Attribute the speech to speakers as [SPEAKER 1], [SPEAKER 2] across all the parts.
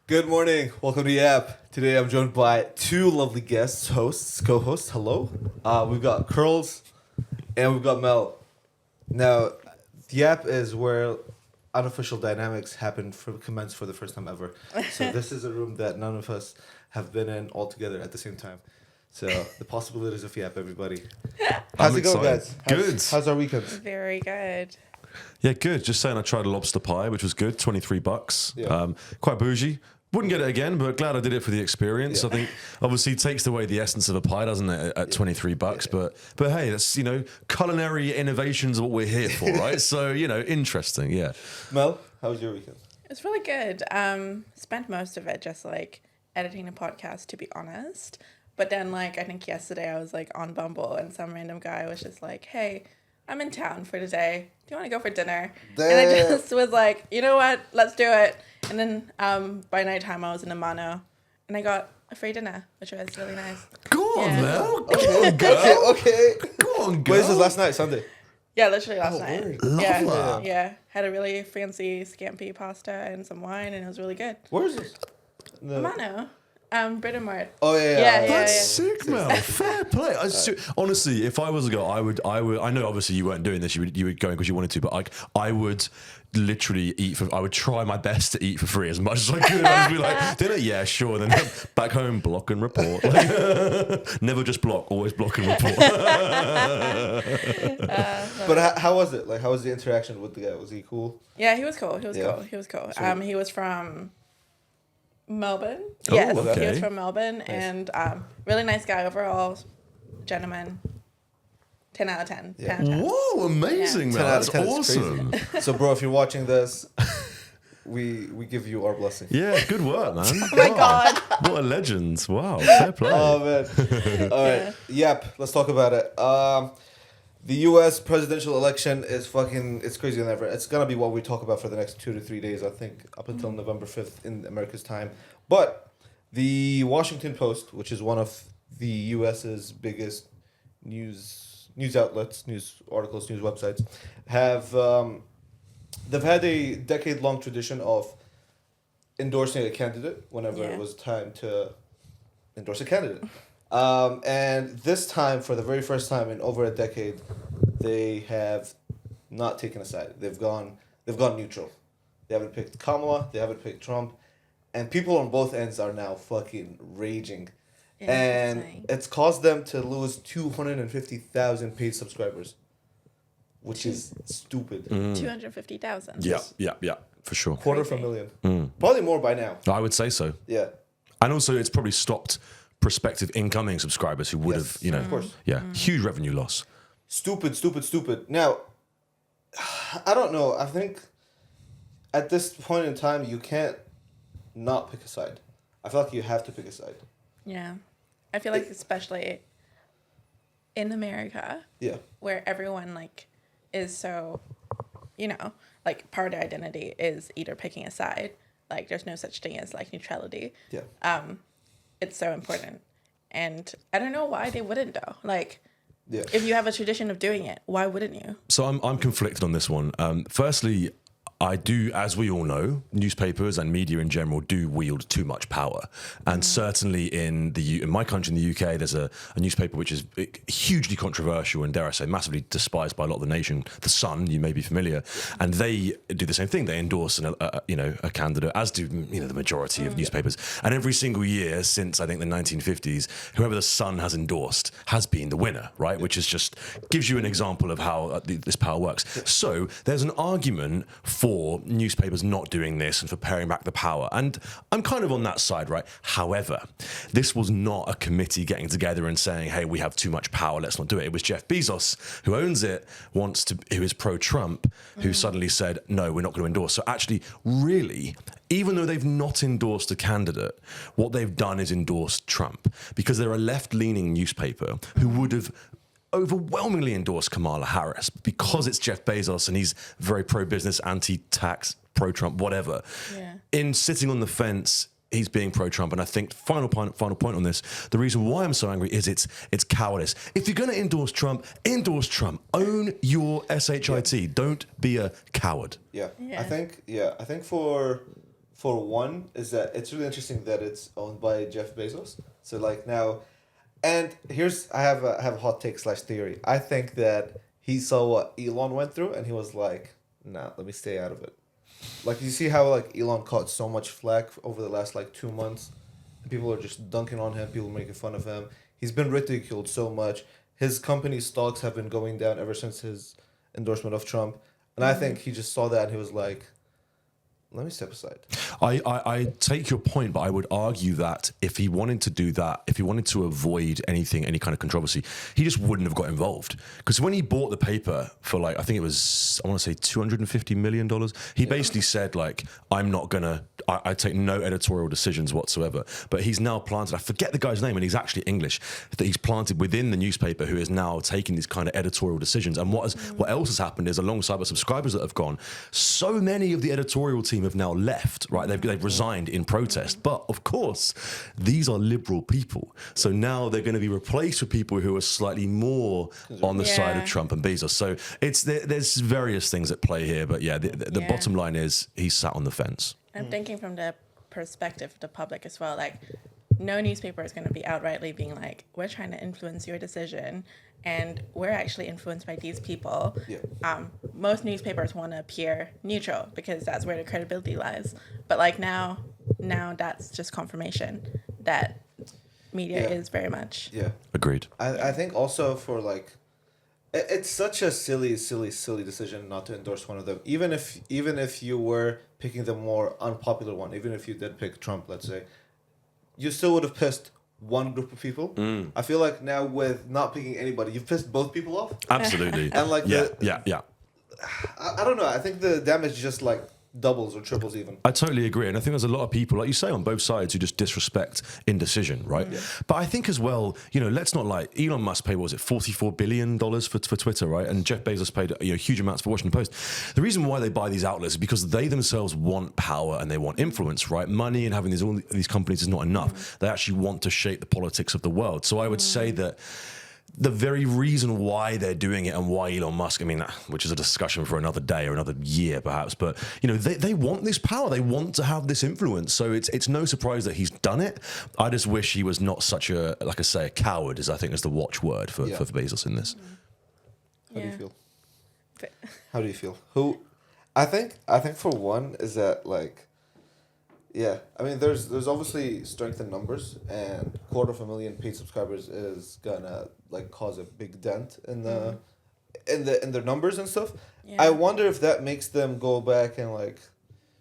[SPEAKER 1] Good morning. Welcome to the app. Today I'm joined by two lovely guests, hosts, co-hosts. Hello. We've got Curls and we've got Mel. Now, the app is where unofficial dynamics commence for the first time ever. So this is a room that none of us have been in all together at the same time. So the possibilities of the app, everybody. How's it going, guys?
[SPEAKER 2] Good.
[SPEAKER 1] How's our weekend?
[SPEAKER 3] Very good.
[SPEAKER 2] Yeah, good. Just saying I tried a lobster pie, which was good, $23.
[SPEAKER 1] Yeah.
[SPEAKER 2] Quite bougie. Wouldn't get it again, but glad I did it for the experience.
[SPEAKER 1] Yeah.
[SPEAKER 2] I think obviously it takes away the essence of a pie, doesn't it, at $23? Yeah. But hey, that's, culinary innovations are what we're here for, right? So, interesting, yeah.
[SPEAKER 1] Mel, how was your weekend?
[SPEAKER 3] It's really good. Spent most of it just editing a podcast, to be honest. But then I think yesterday I was on Bumble and some random guy was just like, hey, I'm in town for today. Do you want to go for dinner?
[SPEAKER 1] Damn.
[SPEAKER 3] And I just was like, you know what? Let's do it. And then by nighttime I was in Amano and I got a free dinner, which was really nice.
[SPEAKER 2] Go on, Mel.
[SPEAKER 1] Go on, girl. Okay.
[SPEAKER 2] Go on, girl.
[SPEAKER 1] Wait, this was last night, Sunday?
[SPEAKER 3] Yeah, literally last night.
[SPEAKER 1] Word.
[SPEAKER 2] Love that.
[SPEAKER 3] Yeah. Had a really fancy scampi pasta and some wine and it was really good.
[SPEAKER 1] Where is this? No.
[SPEAKER 3] Amano. Britain Mart.
[SPEAKER 1] Oh, yeah.
[SPEAKER 2] That's sick, Mel. Fair play. Honestly, if I was a girl, I would. I know, obviously, you weren't doing this. You were going because you wanted to, but I would literally I would try my best to eat for free as much as I could. I'd just be like, dinner, yeah, sure. Then back home, block and report. Never just block, always block and report.
[SPEAKER 1] But how was it? How was the interaction with the guy? Was he cool?
[SPEAKER 3] Yeah, he was cool. He was cool.
[SPEAKER 1] Sweet.
[SPEAKER 3] He was from Melbourne.
[SPEAKER 2] Oh,
[SPEAKER 3] Yes,
[SPEAKER 2] okay.
[SPEAKER 3] he was from Melbourne, and really nice guy overall, gentleman. 10 out of 10.
[SPEAKER 1] Yeah.
[SPEAKER 3] 10 out of 10.
[SPEAKER 2] Whoa, amazing,
[SPEAKER 1] Yeah.
[SPEAKER 2] Mel.
[SPEAKER 1] 10 out
[SPEAKER 2] That's
[SPEAKER 1] of 10 is
[SPEAKER 2] awesome.
[SPEAKER 1] crazy. So, bro, if you're watching this, we give you our blessing.
[SPEAKER 2] Yeah, good work, man.
[SPEAKER 3] Oh my God.
[SPEAKER 2] What a legend. Wow, fair play.
[SPEAKER 1] Oh, man. All right. Yep, let's talk about it. The U.S. presidential election is it's crazier than ever. It's going to be what we talk about for the next 2 to 3 days, I think, up until November 5th in America's time. But the Washington Post, which is one of the U.S.'s biggest news outlets, news articles, news websites, they've had a decade-long tradition of endorsing a candidate whenever it was time to endorse a candidate. And this time, for the very first time in over a decade, they have not taken a side. They've gone neutral. They haven't picked Kamala. They haven't picked Trump. And people on both ends are now fucking raging. And it's caused them to lose 250,000 paid subscribers, which is stupid.
[SPEAKER 3] 250,000.
[SPEAKER 2] Yeah, for sure.
[SPEAKER 1] Quarter of a million. Probably more by now.
[SPEAKER 2] I would say so.
[SPEAKER 1] Yeah.
[SPEAKER 2] And also, it's probably stopped prospective incoming subscribers who would have,
[SPEAKER 1] of course.
[SPEAKER 2] Yeah, huge revenue loss.
[SPEAKER 1] Stupid. Now, I don't know. I think at this point in time, you can't not pick a side. I feel like you have to pick a side.
[SPEAKER 3] Yeah. I feel like especially in America, where everyone is so, part of identity is either picking a side. There's no such thing as neutrality.
[SPEAKER 1] Yeah.
[SPEAKER 3] It's so important. And I don't know why they wouldn't though. If you have a tradition of doing it, why wouldn't you?
[SPEAKER 2] So I'm conflicted on this one. Firstly, I do, as we all know, newspapers and media in general do wield too much power. And certainly in my country, in the UK, there's a newspaper which is hugely controversial and, dare I say, massively despised by a lot of the nation. The Sun, you may be familiar. And they do the same thing. They endorse a candidate, as do the majority of newspapers. And every single year since, I think, the 1950s, whoever the Sun has endorsed has been the winner, right? Which is just gives you an example of how this power works. So there's an argument for newspapers not doing this and for paring back the power. And I'm kind of on that side, right? However, this was not a committee getting together and saying, hey, we have too much power, let's not do it. It was Jeff Bezos, who owns it, who is pro-Trump, who suddenly said, no, we're not going to endorse. So actually, really, even though they've not endorsed a candidate, what they've done is endorsed Trump, because they're a left-leaning newspaper who would have overwhelmingly endorsed Kamala Harris because it's Jeff Bezos and he's very pro-business, anti-tax, pro-Trump, whatever.
[SPEAKER 3] Yeah. In
[SPEAKER 2] sitting on the fence, he's being pro-Trump. And I think final point on this, the reason why I'm so angry is it's cowardice. If you're going to endorse Trump. Own your SHIT. Don't be a coward.
[SPEAKER 1] Yeah. I think for for one, is that it's really interesting that it's owned by Jeff Bezos. So like now, and I have a hot take / theory. I think that he saw what Elon went through, and he was like, "Nah, let me stay out of it." Like you see how like Elon caught so much flack over the last like 2 months. People are just dunking on him. People making fun of him. He's been ridiculed so much. His company's stocks have been going down ever since his endorsement of Trump. And I think he just saw that and he was like, let me step aside.
[SPEAKER 2] I take your point, but I would argue that if he wanted to do that, if he wanted to avoid any kind of controversy, he just wouldn't have got involved. Because when he bought the paper for like, I think it was, I want to say $250 million, he basically said like, I'm not going to, I take no editorial decisions whatsoever. But he's now planted, I forget the guy's name, and he's actually English, that he's planted within the newspaper who is now taking these kind of editorial decisions. And what else has happened is alongside the subscribers that have gone, so many of the editorial team have now left, right? They've resigned in protest. But of course, these are liberal people. So now they're going to be replaced with people who are slightly more on the side of Trump and Bezos. So there's various things at play here. But yeah, the bottom line is he's sat on the fence.
[SPEAKER 3] I'm thinking from the perspective of the public as well. Like, no newspaper is going to be outrightly being like, we're trying to influence your decision, and we're actually influenced by these people. Yeah. Most newspapers want to appear neutral because that's where the credibility lies. But like now that's just confirmation that media is very much.
[SPEAKER 1] Yeah.
[SPEAKER 2] Agreed.
[SPEAKER 1] I think also for like, it's such a silly decision not to endorse one of them. Even if you were picking the more unpopular one, even if you did pick Trump, let's say, you still would have pissed one group of people. I feel like now with not picking anybody, you've pissed both people off.
[SPEAKER 2] Absolutely.
[SPEAKER 1] And like
[SPEAKER 2] yeah.
[SPEAKER 1] I don't know. I think the damage just like doubles or triples even.
[SPEAKER 2] I totally agree. And I think there's a lot of people, like you say, on both sides who just disrespect indecision, right? Yeah. But I think as well, let's not lie, Elon Musk paid, what was it, $44 billion for Twitter, right? And Jeff Bezos paid huge amounts for Washington Post. The reason why they buy these outlets is because they themselves want power and they want influence, right? Money and having all these companies is not enough. They actually want to shape the politics of the world. So I would say that the very reason why they're doing it and why Elon Musk, I mean, which is a discussion for another day or another year perhaps, but they want this power, they want to have this influence. So it's no surprise that he's done it. I just wish he was not such a, like I say, a coward, is I think is the watchword for Bezos in this.
[SPEAKER 1] How do you feel? How do you feel? I think for one is that like, yeah, I mean, there's obviously strength in numbers, and 250,000 paid subscribers is gonna like cause a big dent in their numbers and stuff. Yeah. I wonder if that makes them go back and like,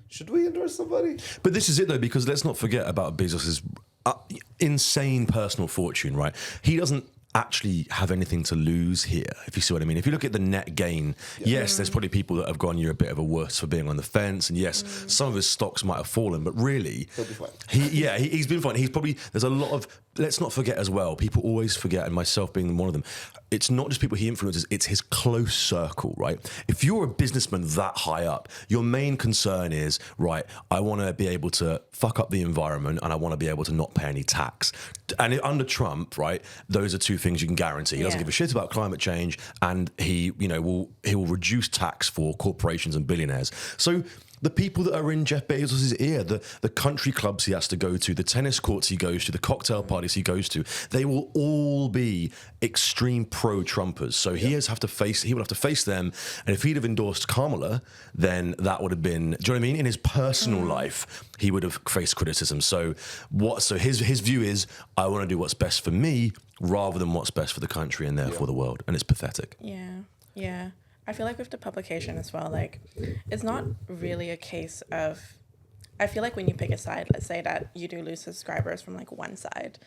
[SPEAKER 1] should we endorse somebody?
[SPEAKER 2] But this is it though, because let's not forget about Bezos's insane personal fortune, right? He doesn't actually have anything to lose here, if you see what I mean. If you look at the net gain, yes, there's probably people that have gone, you're a bit of a wuss for being on the fence, and yes, some of his stocks might have fallen, but really,
[SPEAKER 1] he'll be fine.
[SPEAKER 2] He's been fine. He's probably, there's a lot of, let's not forget as well, people always forget, and myself being one of them, it's not just people he influences, it's his close circle, right? If you're a businessman that high up, your main concern is, right, I want to be able to fuck up the environment and I want to be able to not pay any tax. And under Trump, right, those are two things you can guarantee. He doesn't give a shit about climate change, and he will reduce tax for corporations and billionaires. So the people that are in Jeff Bezos' ear, the country clubs he has to go to, the tennis courts he goes to, the cocktail parties he goes to, they will all be extreme pro-Trumpers. So he will have to face them. And if he'd have endorsed Kamala, then that would have been, do you know what I mean? In his personal life, he would have faced criticism. So his view is, I want to do what's best for me rather than what's best for the country and therefore the world. And it's pathetic.
[SPEAKER 3] Yeah. I feel like with the publication as well, like, it's not really a case of, I feel like when you pick a side, let's say that you do lose subscribers from like one side,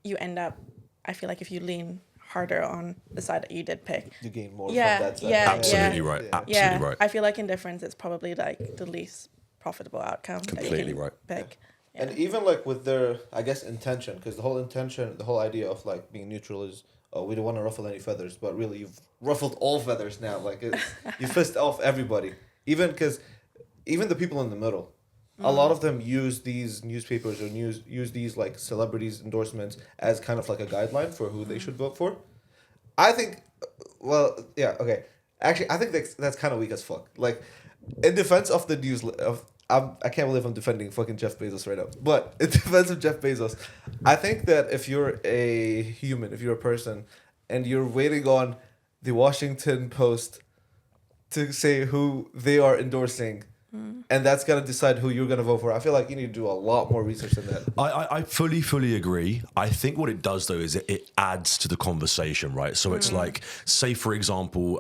[SPEAKER 3] you end up, I feel like if you lean harder on the side that you did pick,
[SPEAKER 1] you gain more from that side.
[SPEAKER 2] Absolutely right. Absolutely right.
[SPEAKER 3] I feel like indifference is probably like the least profitable outcome.
[SPEAKER 2] Completely right.
[SPEAKER 3] Pick.
[SPEAKER 1] Yeah. And even like with their, I guess, intention, because the whole idea of like being neutral is, oh, we don't want to ruffle any feathers, but really you've ruffled all feathers now. Like you pissed off everybody, even the people in the middle. A lot of them use these newspapers or use these like celebrities' endorsements as kind of like a guideline for who they should vote for. I think, actually, I think that's kind of weak as fuck. Like, in defense of the I can't believe I'm defending fucking Jeff Bezos right now. But in defense of Jeff Bezos, I think that if you're a human, if you're a person, and you're waiting on the Washington Post to say who they are endorsing, and that's going to decide who you're going to vote for, I feel like you need to do a lot more research than that.
[SPEAKER 2] I fully agree. I think what it does, though, is it adds to the conversation, right? So it's like, say, for example,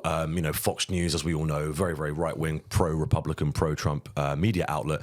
[SPEAKER 2] Fox News, as we all know, very, very right-wing, pro-Republican, pro-Trump media outlet.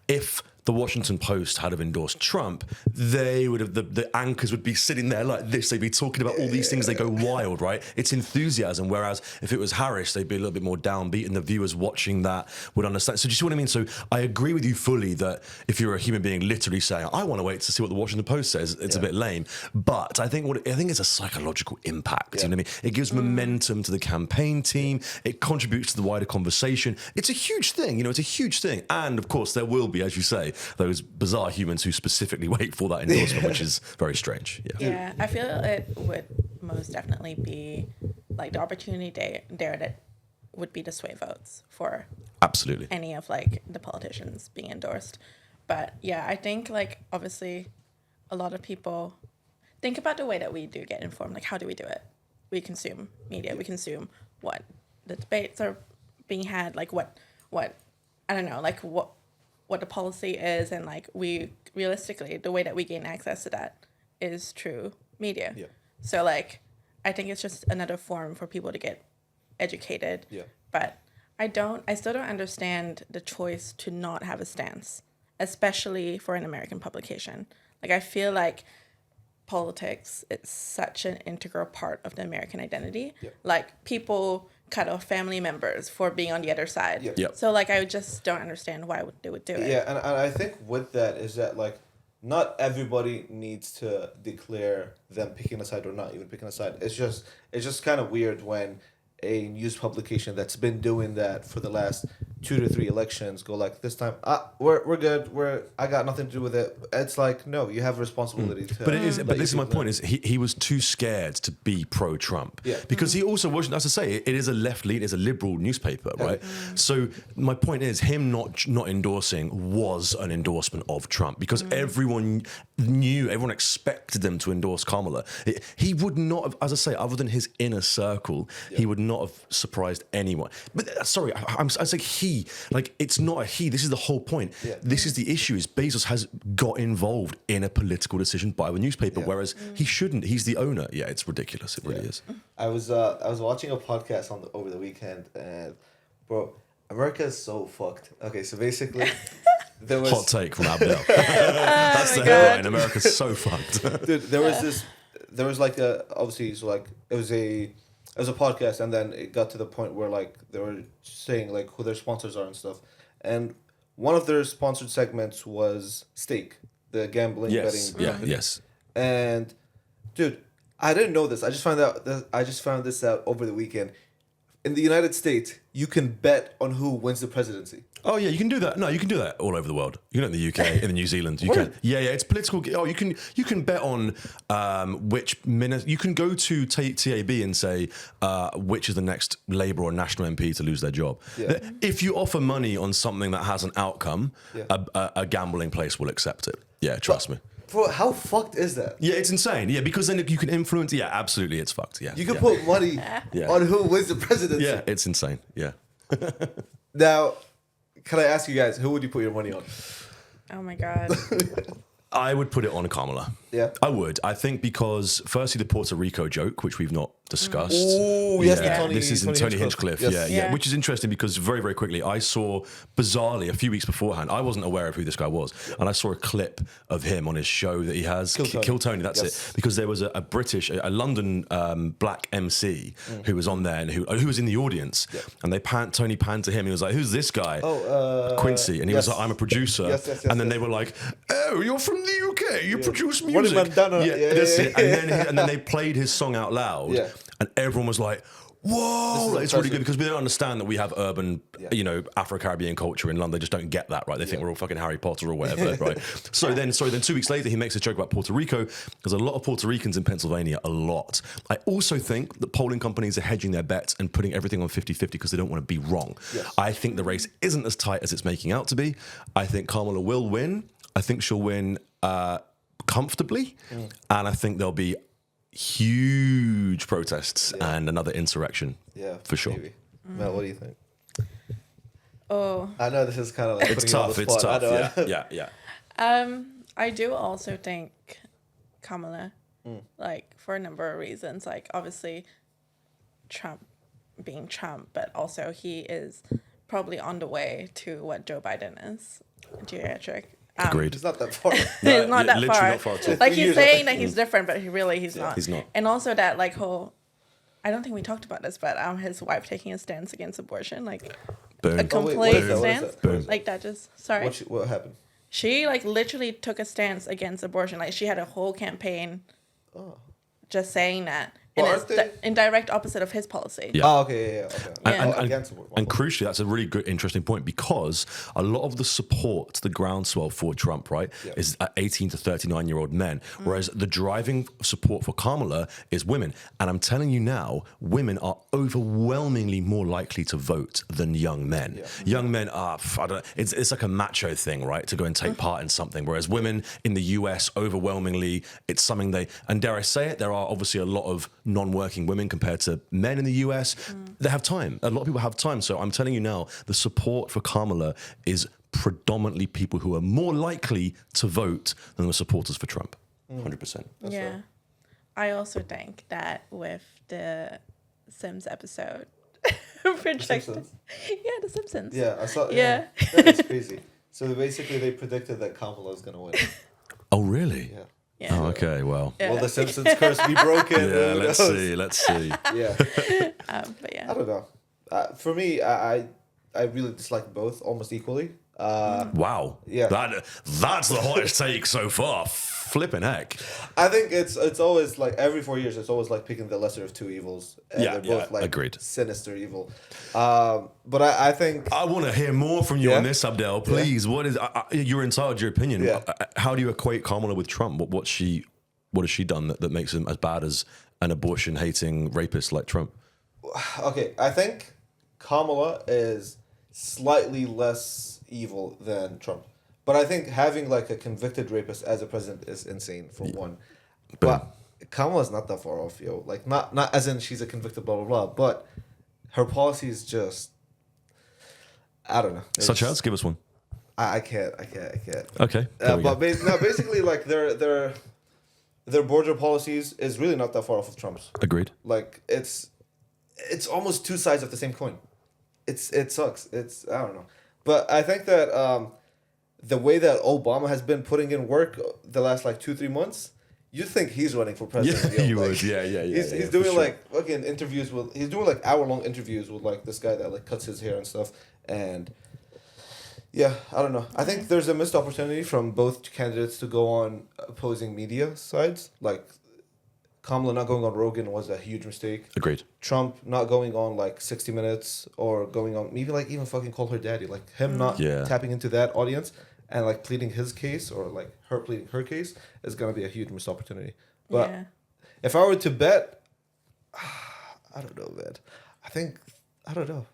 [SPEAKER 2] If the Washington Post had have endorsed Trump, they would have the anchors would be sitting there like this. They'd be talking about all these things. They go wild, right? It's enthusiasm. Whereas if it was Harris, they'd be a little bit more downbeat, and the viewers watching that would understand. So do you see what I mean? So I agree with you fully that if you're a human being literally saying, I want to wait to see what the Washington Post says, it's a bit lame. But I think it's a psychological impact. You know what I mean? It gives momentum to the campaign team. It contributes to the wider conversation. It's a huge thing. It's a huge thing. And of course, there will be, as you say, those bizarre humans who specifically wait for that endorsement, which is very strange.
[SPEAKER 3] Yeah, I feel it would most definitely be like the opportunity there that would be to sway votes for
[SPEAKER 2] absolutely
[SPEAKER 3] any of like the politicians being endorsed. But yeah, I think like obviously a lot of people think about the way that we do get informed. Like, how do we do it? We consume media. We consume what the debates are being had. Like what I don't know. Like what the policy is, and like we realistically, the way that we gain access to that is through media. Yeah. So like, I think it's just another form for people to get educated. Yeah. But I still don't understand the choice to not have a stance, especially for an American publication. Like, I feel like politics, it's such an integral part of the American identity. Yeah. Like, people cut off family members for being on the other side. Yep. Yep. So like, I just don't understand why they would do it.
[SPEAKER 1] Yeah, and I think with that is that like, not everybody needs to declare them picking a side or not even picking a side. It's just kind of weird when a news publication that's been doing that for the last 2 to 3 elections go like, this time we're good, I got nothing to do with it. It's like, no, you have a responsibility to.
[SPEAKER 2] But this is my point, is he was too scared to be pro-Trump. Yeah. Because he also wasn't, as I say, it is a left-leaning, it's a liberal newspaper, right? So my point is, him not endorsing was an endorsement of Trump, because everyone expected them to endorse Kamala. He would not have, as I say, other than his inner circle, he would not have surprised anyone. But sorry, I say he. Like, it's not a he. This is the whole point. Yeah. This is the issue: is Bezos has got involved in a political decision by the newspaper, whereas he shouldn't. He's the owner. Yeah, it's ridiculous. It really is.
[SPEAKER 1] I was watching a podcast over the weekend, and bro, America is so fucked. Okay, so basically, there was
[SPEAKER 2] hot take from Abdel. That's the headline. America's so fucked.
[SPEAKER 1] Dude, there was like obviously, so like it was a podcast, and then it got to the point where like they were saying like who their sponsors are and stuff, and one of their sponsored segments was Stake, the gambling betting company.
[SPEAKER 2] Yes.
[SPEAKER 1] And dude, I didn't know this. I just found this out over the weekend. In the United States, you can bet on who wins the presidency.
[SPEAKER 2] Oh yeah, you can do that. No, you can do that all over the world. You can do it in the UK, in New Zealand. You can. Yeah, it's political. Oh, you can bet on which minute. You can go to TAB and say which is the next Labour or National MP to lose their job. Yeah. If you offer money on something that has an outcome, a gambling place will accept it. Yeah, trust me.
[SPEAKER 1] Bro, how fucked is that?
[SPEAKER 2] Yeah, it's insane. Yeah, because then you can influence. Yeah, absolutely, it's fucked. Yeah,
[SPEAKER 1] you can put money on who wins the presidency.
[SPEAKER 2] Yeah, it's insane. Yeah.
[SPEAKER 1] Now, can I ask you guys, who would you put your money on?
[SPEAKER 3] Oh my God.
[SPEAKER 2] I would put it on Kamala.
[SPEAKER 1] Yeah.
[SPEAKER 2] I would. I think because, firstly, the Puerto Rico joke, which we've not discussed.
[SPEAKER 1] Oh, yes.
[SPEAKER 2] This is in Tony Hinchcliffe. Yes. Yeah. Which is interesting because very, very quickly, I saw, bizarrely, a few weeks beforehand, I wasn't aware of who this guy was. Yeah. And I saw a clip of him on his show that he has. Kill Tony, that's it. Because there was a British, a London black MC who was on there and who was in the audience. Yeah. And Tony panned to him. He was like, who's this guy? Quincy. And he was like, I'm a producer. And then they were like, oh, you're from the UK. You produce music. That's it. And then they played his song out loud, and everyone was like, whoa, it's really good because we don't understand that we have urban, Afro-Caribbean culture in London. They just don't get that, right? They think we're all fucking Harry Potter or whatever, right? So then 2 weeks later, he makes a joke about Puerto Rico. There's a lot of Puerto Ricans in Pennsylvania, a lot. I also think that polling companies are hedging their bets and putting everything on 50-50 because they don't want to be wrong. Yes. I think the race isn't as tight as it's making out to be. I think Kamala will win. I think she'll win comfortably. And I think there'll be huge protests and another insurrection. Yeah, for sure. Maybe.
[SPEAKER 1] Mel, what do you think?
[SPEAKER 3] Oh,
[SPEAKER 1] I know this is kind of like
[SPEAKER 2] it's tough. It's tough. Yeah.
[SPEAKER 3] I do also think Kamala, like for a number of reasons. Like obviously, Trump being Trump, but also he is probably on the way to what Joe Biden is, geriatric.
[SPEAKER 2] Agreed.
[SPEAKER 1] It's not that far.
[SPEAKER 3] It's not that far.
[SPEAKER 2] Not far at all.
[SPEAKER 3] Like he's saying that he's different, but he's not.
[SPEAKER 2] He's not.
[SPEAKER 3] And also that like whole, I don't think we talked about this, but his wife taking a stance against abortion, like
[SPEAKER 2] Boom.
[SPEAKER 3] a complete stance,
[SPEAKER 2] Boom.
[SPEAKER 3] like that. Just sorry.
[SPEAKER 1] What happened?
[SPEAKER 3] She like literally took a stance against abortion. Like she had a whole campaign, just saying that. And it's in direct opposite of his policy.
[SPEAKER 1] Yeah. Oh, okay, okay.
[SPEAKER 2] And crucially, that's a really good, interesting point because a lot of the support, the groundswell for Trump, right, is at 18 to 39-year-old men, whereas the driving support for Kamala is women. And I'm telling you now, women are overwhelmingly more likely to vote than young men. Yeah. Young men are, it's like a macho thing, right, to go and take part in something, whereas women in the US, overwhelmingly, it's something and dare I say it, there are obviously a lot of non-working women compared to men in the US. They have time. A lot of people have time. So I'm telling you now, the support for Kamala is predominantly people who are more likely to vote than the supporters for Trump. 100%.
[SPEAKER 3] That's right. I also think that with the Sims episode projected. The Simpsons.
[SPEAKER 1] Yeah, I saw. Yeah, that's crazy. So basically, they predicted that Kamala is going to win.
[SPEAKER 2] Oh, really?
[SPEAKER 1] Yeah.
[SPEAKER 3] Yeah.
[SPEAKER 2] Oh, okay, well.
[SPEAKER 1] Will the Simpsons curse be broken?
[SPEAKER 2] Yeah, let's see.
[SPEAKER 1] Yeah.
[SPEAKER 3] But yeah.
[SPEAKER 1] I don't know. For me, I really dislike both almost equally.
[SPEAKER 2] Wow.
[SPEAKER 1] Yeah.
[SPEAKER 2] That's the hottest take so far. Flipping heck.
[SPEAKER 1] I think it's always like every 4 years, it's always like picking the lesser of two evils. And they're both like
[SPEAKER 2] agreed.
[SPEAKER 1] Sinister evil. But I think
[SPEAKER 2] I want to hear more from you on this, Abdel. Please, what is you're entitled to your opinion.
[SPEAKER 1] Yeah.
[SPEAKER 2] How do you equate Kamala with Trump? What has she done that makes him as bad as an abortion-hating rapist like Trump?
[SPEAKER 1] Okay, I think Kamala is slightly less evil than Trump. But I think having like a convicted rapist as a president is insane for one. But Kamala's not that far off, yo. Like not as in she's a convicted blah blah blah, but her policy is just I don't know.
[SPEAKER 2] Such as? Give us one.
[SPEAKER 1] I can't.
[SPEAKER 2] Okay.
[SPEAKER 1] But basically like their border policies is really not that far off of Trump's.
[SPEAKER 2] Agreed.
[SPEAKER 1] Like it's almost two sides of the same coin. It sucks. I don't know. But I think that the way that Obama has been putting in work the last like 2-3 months, you think he's running for president?
[SPEAKER 2] Yeah, you would. Yeah.
[SPEAKER 1] He's doing like fucking interviews with. He's doing like hour-long interviews with like this guy that like cuts his hair and stuff. And yeah, I don't know. I think there's a missed opportunity from both candidates to go on opposing media sides. Like Kamala not going on Rogan was a huge mistake.
[SPEAKER 2] Agreed.
[SPEAKER 1] Trump not going on like 60 Minutes or going on maybe like even fucking Call Her Daddy. Like him not tapping into that audience and like pleading his case or like her pleading her case is gonna be a huge missed opportunity. But if I were to bet, I don't know, man. I don't know.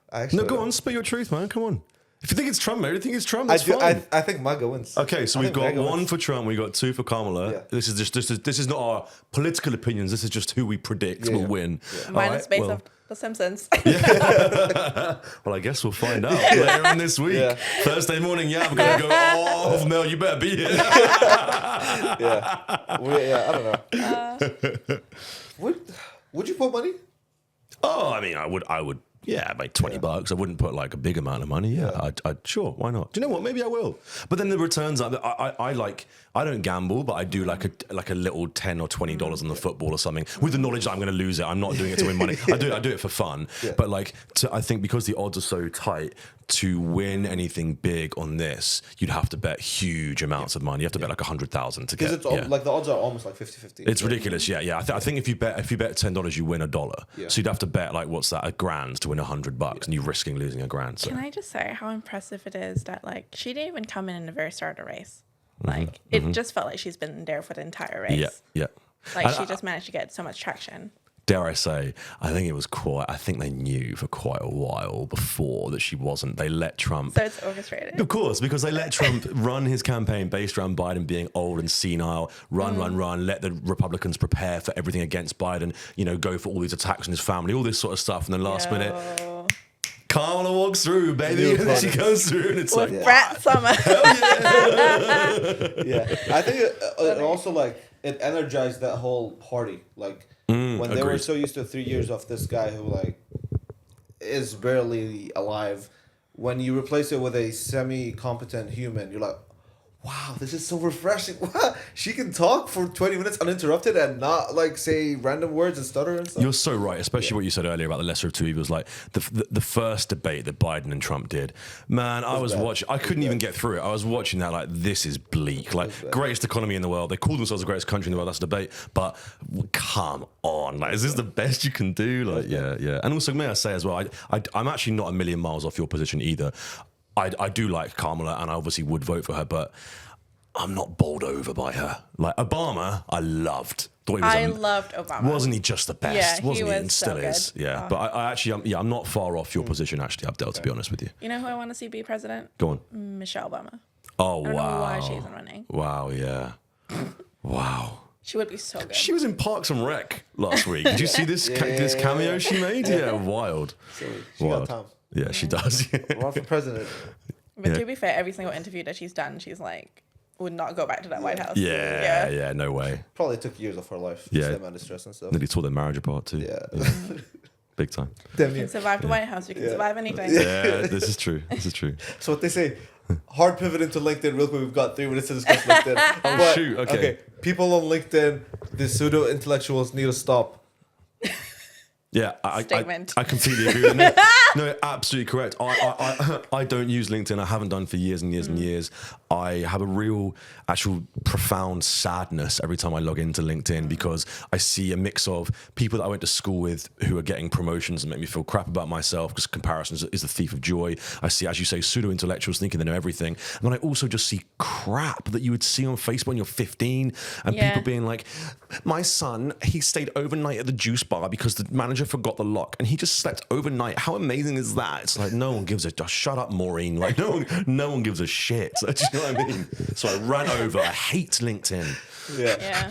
[SPEAKER 2] Go on, spit your truth, man. Come on. If you think it's Trump, man, you think it's Trump, that's
[SPEAKER 1] fine.
[SPEAKER 2] fine.
[SPEAKER 1] I think MAGA wins.
[SPEAKER 2] Okay, so we've got one for Trump, we got two for Kamala. Yeah. This is not our political opinions. This is just who we predict will win.
[SPEAKER 3] Yeah. Minus base of The Simpsons.
[SPEAKER 2] Well, I guess we'll find out later on this week. Yeah. Thursday morning, I'm gonna go. Oh, Mel, you better be here.
[SPEAKER 1] I don't know. Would you put money?
[SPEAKER 2] Oh, I mean, I would Yeah, like $20. I wouldn't put like a big amount of money. Yeah, I'd sure, why not? Do you know what? Maybe I will. But then the returns, I don't gamble, but I do like a little $10 or $20 on the football or something with the knowledge that I'm going to lose it. I'm not doing it to win money. I do it for fun. Yeah. But like, I think because the odds are so tight, to win anything big on this, you'd have to bet huge amounts of money. You have to bet like 100,000 to get.
[SPEAKER 1] Because it's like the odds are almost like 50-50.
[SPEAKER 2] It's ridiculous. Yeah. I think if you bet $10, you win $1. Yeah. So you'd have to bet like what's that, $1,000 to win $100, and you're risking losing $1,000. So.
[SPEAKER 3] Can I just say how impressive it is that like she didn't even come in the very start of the race. Like it just felt like she's been there for the entire race.
[SPEAKER 2] Yeah.
[SPEAKER 3] Like she just managed to get so much traction.
[SPEAKER 2] Dare I say, I think they knew for quite a while before that she wasn't. They let Trump...
[SPEAKER 3] So it's orchestrated.
[SPEAKER 2] Of course, because they let Trump run his campaign based around Biden being old and senile, run, let the Republicans prepare for everything against Biden, go for all these attacks on his family, all this sort of stuff. And then last minute... Kamala walks through, baby, and then she goes through, and it's
[SPEAKER 3] with Brat Summer.
[SPEAKER 2] Hell
[SPEAKER 1] yeah. I think it also like it energized that whole party. Like when they were so used to 3 years of this guy who like is barely alive, when you replace it with a semi-competent human, you're like, wow, this is so refreshing. Wow, she can talk for 20 minutes uninterrupted and not like say random words and stutter and stuff.
[SPEAKER 2] You're so right, especially what you said earlier about the lesser of two evils. Like the first debate that Biden and Trump did, man, I was watching. I couldn't even get through it. I was watching that like, this is bleak. Like greatest economy in the world. They call themselves the greatest country in the world. That's a debate. But come on, like, is this the best you can do? Like, yeah. And also, may I say as well, I'm actually not a million miles off your position either. I do like Kamala, and I obviously would vote for her, but I'm not bowled over by her. Like Obama, I loved.
[SPEAKER 3] I loved Obama.
[SPEAKER 2] Wasn't he just the best?
[SPEAKER 3] Yeah,
[SPEAKER 2] wasn't
[SPEAKER 3] he
[SPEAKER 2] he? And
[SPEAKER 3] was
[SPEAKER 2] still
[SPEAKER 3] so
[SPEAKER 2] is.
[SPEAKER 3] good.
[SPEAKER 2] Yeah, but I actually, I'm not far off your position. Actually, Abdel, to be honest with you.
[SPEAKER 3] You know who I want to see be president?
[SPEAKER 2] Go on.
[SPEAKER 3] Michelle Obama.
[SPEAKER 2] Oh
[SPEAKER 3] I don't
[SPEAKER 2] wow!
[SPEAKER 3] know why she isn't running.
[SPEAKER 2] Wow, yeah. Wow.
[SPEAKER 3] She would be so good.
[SPEAKER 2] She was in Parks and Rec last week. Did you see this this cameo she made? Yeah, wild.
[SPEAKER 1] She got time.
[SPEAKER 2] Yeah, she does.
[SPEAKER 1] Run for president.
[SPEAKER 3] But to be fair, every single interview that she's done, she's like, would not go back to that White House.
[SPEAKER 2] Yeah, no way.
[SPEAKER 1] Probably took years of her life.
[SPEAKER 2] Yeah.
[SPEAKER 1] The amount of stress and stuff.
[SPEAKER 2] Nearly tore their marriage apart too.
[SPEAKER 1] Yeah.
[SPEAKER 2] Big time.
[SPEAKER 3] You can survive the White House. You can survive anything.
[SPEAKER 2] Yeah, this is true. So
[SPEAKER 1] what they say, hard pivot into LinkedIn real quick. We've got 3 minutes to discuss LinkedIn.
[SPEAKER 2] Shoot, okay.
[SPEAKER 1] People on LinkedIn, the pseudo-intellectuals need to stop.
[SPEAKER 2] Yeah, I completely agree with that. No, absolutely correct. I don't use LinkedIn. I haven't done for years and years and years. I have a real, actual, profound sadness every time I log into LinkedIn because I see a mix of people that I went to school with who are getting promotions and make me feel crap about myself because comparison is the thief of joy. I see, as you say, pseudo-intellectuals thinking they know everything. And then I also just see crap that you would see on Facebook when you're 15 and people being like, my son, he stayed overnight at the juice bar because the manager forgot the lock and he just slept overnight. How amazing is that? It's like no one gives a shut up, Maureen. Like no one gives a shit. So, do you know what I mean? So I ran over. I hate LinkedIn.
[SPEAKER 3] Yeah.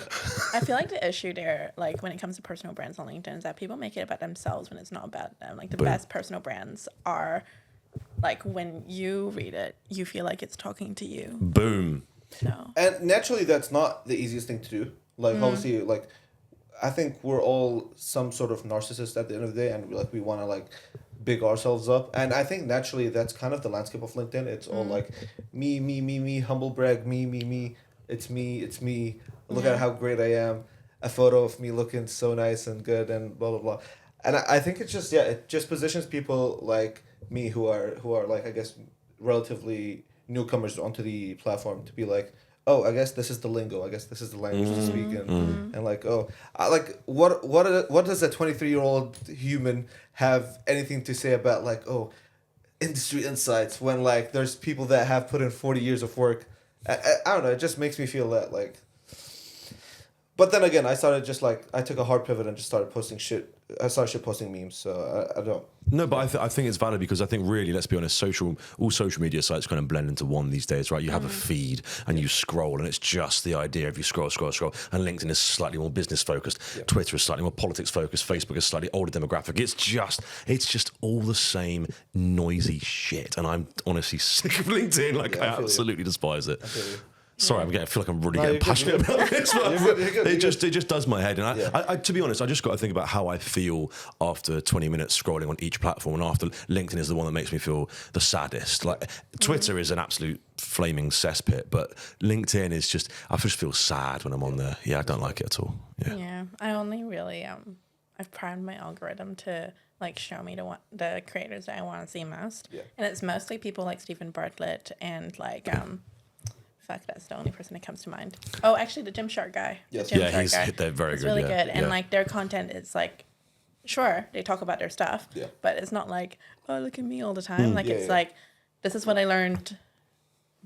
[SPEAKER 3] I feel like the issue there, like when it comes to personal brands on LinkedIn, is that people make it about themselves when it's not about them. Like the best personal brands are like when you read it, you feel like it's talking to you.
[SPEAKER 2] Boom.
[SPEAKER 3] So.
[SPEAKER 1] And naturally, that's not the easiest thing to do. Like obviously, like I think we're all some sort of narcissist at the end of the day, and we want to like big ourselves up. And I think naturally that's kind of the landscape of LinkedIn. It's all like me, humble brag, me. It's me. Look at how great I am. A photo of me looking so nice and good and blah blah blah. And I think it's just it just positions people like me who are like I guess relatively newcomers onto the platform to be like, oh, I guess this is the lingo. I guess this is the language to speak in. And like, what does a 23-year-old human have anything to say about like, oh, industry insights when like there's people that have put in 40 years of work. I don't know. It just makes me feel that like. But then again, I took a hard pivot and just started posting shit. I started posting memes, so I don't.
[SPEAKER 2] No, but I think it's valid because I think really, let's be honest, all social media sites kind of blend into one these days, right? You have a feed and you scroll and it's just the idea of you scroll. And LinkedIn is slightly more business focused. Yeah. Twitter is slightly more politics focused. Facebook is slightly older demographic. It's just all the same noisy shit. And I'm honestly sick of LinkedIn. Like I absolutely despise it. Sorry, I feel like I'm really getting passionate about this, but it just does my head. And I, to be honest, I just got to think about how I feel after 20 minutes scrolling on each platform, and after LinkedIn is the one that makes me feel the saddest. Like Twitter is an absolute flaming cesspit, but LinkedIn is just, I just feel sad when I'm on there. Yeah, I don't like it at all.
[SPEAKER 3] Yeah, I only really I've primed my algorithm to like show me the creators that I want to see most, and it's mostly people like Stephen Bartlett and like that's the only person that comes to mind. Oh, actually, the Gymshark guy.
[SPEAKER 1] Yes.
[SPEAKER 2] They're very good.
[SPEAKER 3] Really good, and like their content is like, sure, they talk about their stuff, but it's not like, oh, look at me all the time. Like it's like, this is what I learned.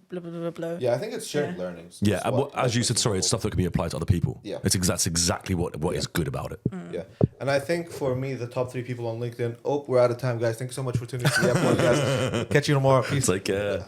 [SPEAKER 3] Blah blah blah blah.
[SPEAKER 1] Yeah, I think it's shared learnings.
[SPEAKER 2] Yeah, as you said, sorry, it's stuff that can be applied to other people.
[SPEAKER 1] Yeah,
[SPEAKER 2] that's exactly what is good about it.
[SPEAKER 1] Yeah, and I think for me, the top 3 people on LinkedIn. Oh, we're out of time, guys. Thank you so much for tuning in to the podcast. Catch you tomorrow. Peace.
[SPEAKER 2] Take care.